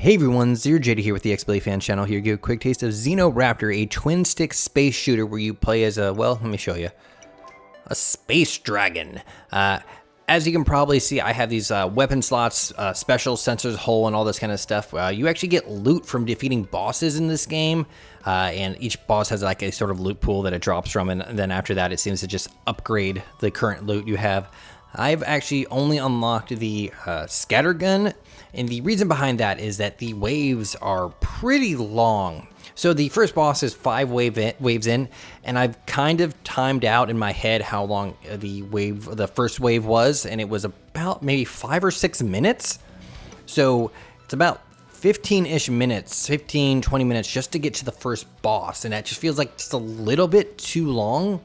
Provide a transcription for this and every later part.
Hey everyone, Zero Jada here with the XBLA fan channel. Here you go, quick taste of XenoRaptor, a twin-stick space shooter where you play as a, well, let me show you, a space dragon. As you can probably see, I have these weapon slots, special sensors, hull, and all this kind of stuff. You actually get loot from defeating bosses in this game, and each boss has like a sort of loot pool that it drops from, and then after that it seems to just upgrade the current loot you have. I've actually only unlocked the scatter gun, and the reason behind that is that the waves are pretty long. So the first boss is 5 waves in, and I've kind of timed out in my head how long the first wave was, and it was about maybe 5 or 6 minutes. So it's about 15-ish minutes, 15, 20 minutes just to get to the first boss, and that just feels like just a little bit too long.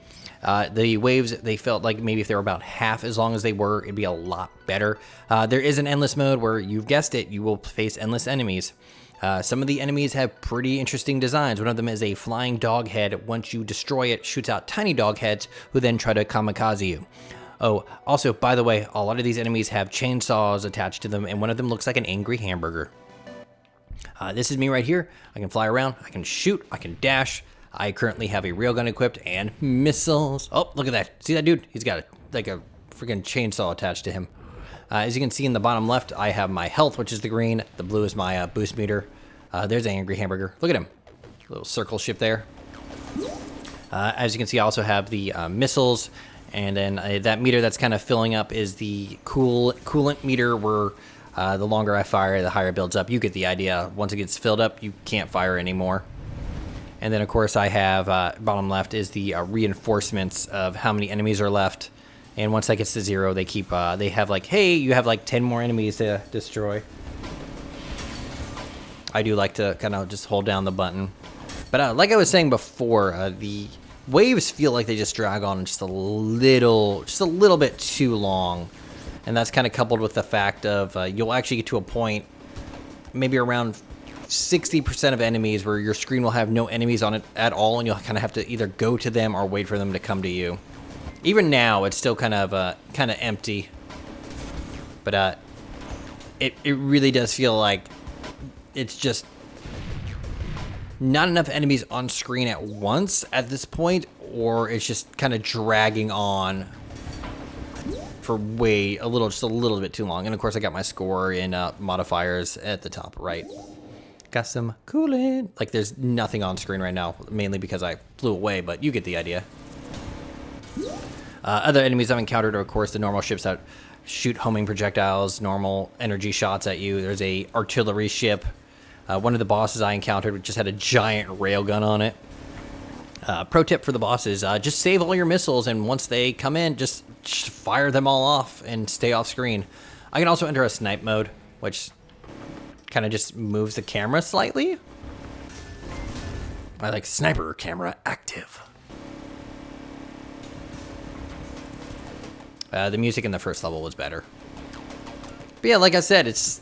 The waves, they felt like maybe if they were about half as long as they were, it'd be a lot better. There is an endless mode where, you've guessed it, you will face endless enemies. Some of the enemies have pretty interesting designs. One of them is a flying dog head. Once you destroy it, shoots out tiny dog heads who then try to kamikaze you. Oh, also, by the way, a lot of these enemies have chainsaws attached to them, and one of them looks like an angry hamburger. This is me right here. I can fly around, I can shoot, I can dash. I currently have a railgun equipped and missiles. Oh, look at that. See that dude? He's got like a freaking chainsaw attached to him. As you can see in the bottom left, I have my health, which is the green. The blue is my boost meter. There's an angry hamburger. Look at him. Little circle ship there. As you can see, I also have the missiles. And then that meter that's kind of filling up is the coolant meter, where the longer I fire, the higher it builds up. You get the idea. Once it gets filled up, you can't fire anymore. And then, of course, I have, bottom left is the reinforcements of how many enemies are left. And once that gets to 0, they keep, they have like, hey, you have like 10 more enemies to destroy. I do like to kind of just hold down the button. But like I was saying before, the waves feel like they just drag on just a little bit too long. And that's kind of coupled with the fact of you'll actually get to a point, maybe around 60% of enemies, where your screen will have no enemies on it at all, and you'll kind of have to either go to them or wait for them to come to you. Even now, it's still kind of empty, but it really does feel like it's just not enough enemies on screen at once at this point, or it's just kind of dragging on for just a little bit too long. And of course, I got my score and modifiers at the top right. Got some coolant. Like, there's nothing on screen right now, mainly because I flew away, but you get the idea. Other enemies I've encountered are, of course, the normal ships that shoot homing projectiles, normal energy shots at you. There's a artillery ship. One of the bosses I encountered just had a giant railgun on it. Pro tip for the bosses, just save all your missiles, and once they come in, just fire them all off and stay off screen. I can also enter a snipe mode, which kind of just moves the camera slightly. I like sniper camera active. The music in the first level was better. But yeah, like I said, it's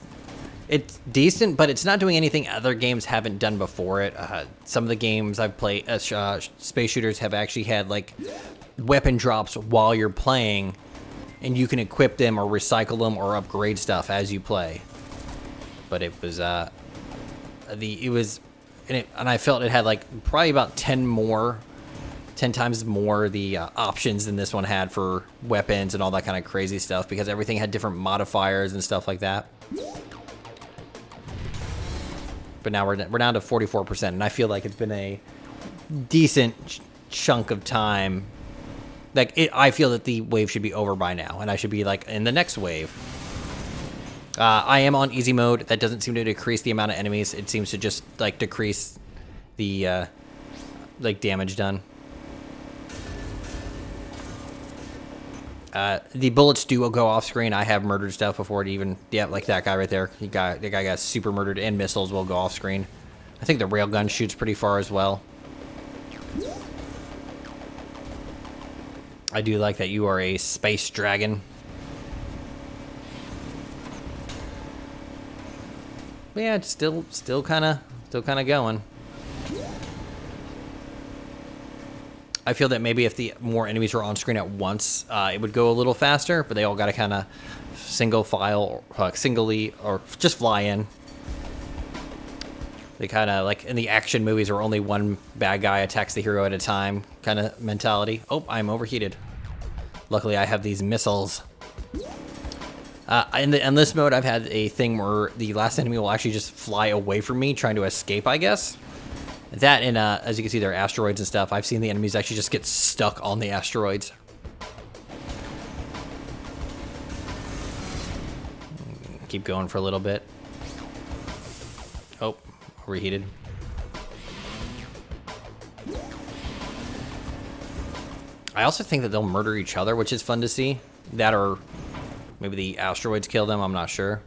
decent, but it's not doing anything other games haven't done before it. Some of the games I've played as space shooters have actually had like weapon drops while you're playing, and you can equip them or recycle them or upgrade stuff as you play. But it was and I felt it had like probably about 10 times more the options than this one had for weapons and all that kind of crazy stuff, because everything had different modifiers and stuff like that. But now we're down to 44%, and I feel like it's been a decent chunk of time. Like, I feel that the wave should be over by now, and I should be like in the next wave. I am on easy mode. That doesn't seem to decrease the amount of enemies. It seems to just like decrease the like damage done. The bullets do go off screen. I have murdered stuff before it even, yeah, like that guy right there. The guy got super murdered, and missiles will go off screen. I think the railgun shoots pretty far as well. I do like that you are a space dragon. But yeah, it's still kind of going. I feel that maybe if the more enemies were on screen at once, it would go a little faster, but they all got to kind of singly, or just fly in. They kind of like in the action movies where only one bad guy attacks the hero at a time kind of mentality. Oh, I'm overheated. Luckily, I have these missiles. In this mode, I've had a thing where the last enemy will actually just fly away from me, trying to escape, I guess. That and, as you can see, there are asteroids and stuff. I've seen the enemies actually just get stuck on the asteroids. Keep going for a little bit. Oh, overheated. I also think that they'll murder each other, which is fun to see. That or maybe the asteroids kill them, I'm not sure.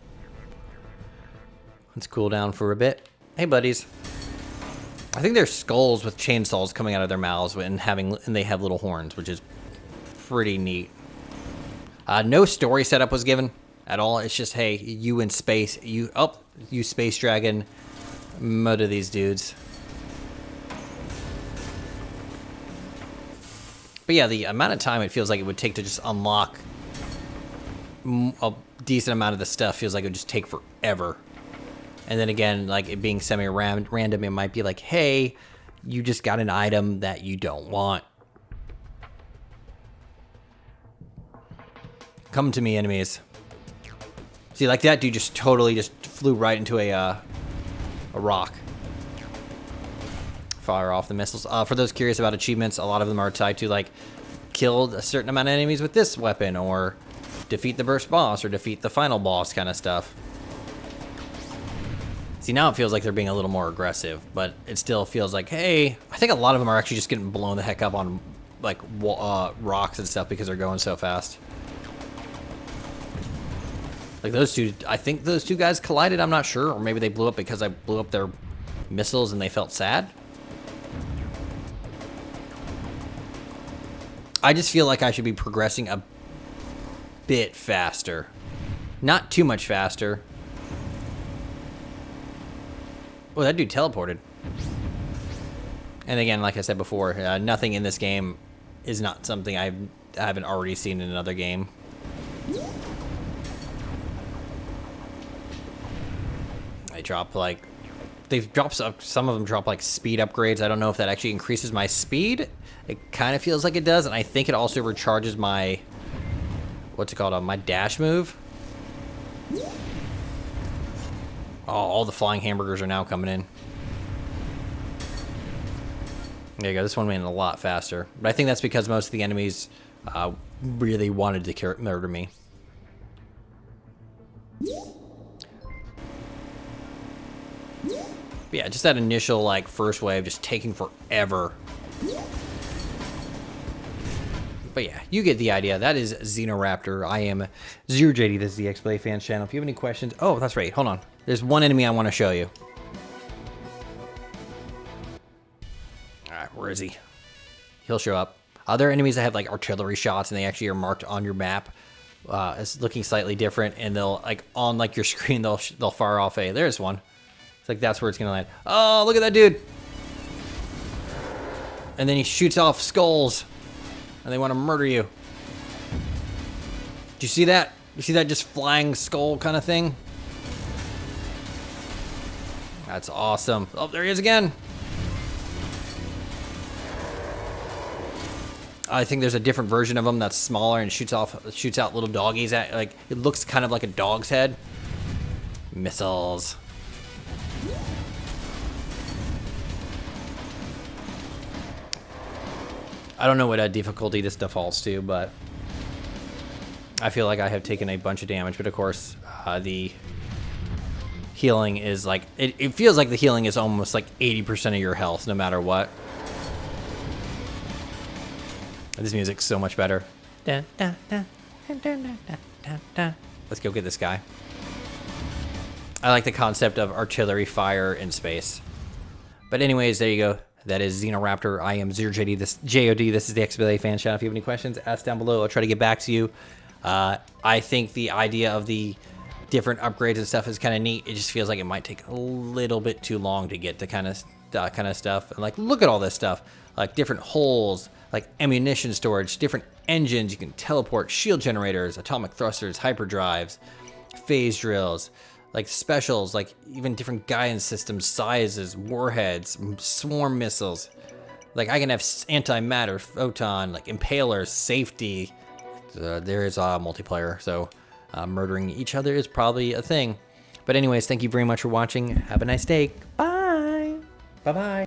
Let's cool down for a bit. Hey, buddies. I think they're skulls with chainsaws coming out of their mouths and they have little horns, which is pretty neat. No story setup was given at all. It's just, hey, you in space, you space dragon, murder these dudes. But yeah, the amount of time it feels like it would take to just unlock a decent amount of the stuff feels like it would just take forever. And then again, like it being semi-random, it might be like, hey, you just got an item that you don't want. Come to me, enemies. See, like that dude just totally just flew right into a rock. Fire off the missiles. For those curious about achievements, a lot of them are tied to like killed a certain amount of enemies with this weapon, or defeat the burst boss, or defeat the final boss kind of stuff. See, now it feels like they're being a little more aggressive, but it still feels like, hey, I think a lot of them are actually just getting blown the heck up on like rocks and stuff because they're going so fast. Like those two, I think those two guys collided, I'm not sure, or maybe they blew up because I blew up their missiles and they felt sad. I just feel like I should be progressing a bit faster. Not too much faster. Oh, that dude teleported. And again, like I said before, nothing in this game is not something I haven't already seen in another game. They drop like... They've dropped some of them drop like speed upgrades. I don't know if that actually increases my speed. It kind of feels like it does, and I think it also recharges my... What's it called? My dash move. Oh, all the flying hamburgers are now coming in. There you go. This one went a lot faster. But I think that's because most of the enemies really wanted to murder me. But yeah, just that initial like first wave just taking forever. But yeah, you get the idea. That is XenoRaptor. I am ZeroJD. This is the XBLA Fans channel. If you have any questions... Oh, that's right. Hold on. There's one enemy I want to show you. Alright, where is he? He'll show up. Other enemies that have like artillery shots and they actually are marked on your map as looking slightly different, and they'll like on like your screen they'll fire off a... There's one. It's like that's where it's gonna land. Oh, look at that dude! And then he shoots off skulls. And they want to murder you. Do you see that? You see that just flying skull kind of thing? That's awesome. Oh, there he is again. I think there's a different version of him that's smaller and shoots out little doggies at, like, it looks kind of like a dog's head. Missiles. I don't know what difficulty this defaults to, but I feel like I have taken a bunch of damage. But of course, the healing is like, it feels like the healing is almost like 80% of your health, no matter what. This music's so much better. Let's go get this guy. I like the concept of artillery fire in space. But anyways, there you go. That is XenoRaptor. I am ZeroJD. This is the XBLA Fan channel. If you have any questions, ask down below. I'll try to get back to you. I think the idea of the different upgrades and stuff is kind of neat. It just feels like it might take a little bit too long to get the kind of stuff. And like, look at all this stuff. Like different holes, like ammunition storage, different engines. You can teleport, shield generators, atomic thrusters, hyperdrives, phase drills, like specials, like even different guidance systems, sizes, warheads, swarm missiles. Like I can have antimatter, photon, like impalers, safety. There is multiplayer, so murdering each other is probably a thing. But anyways, thank you very much for watching. Have a nice day. Bye. Bye-bye.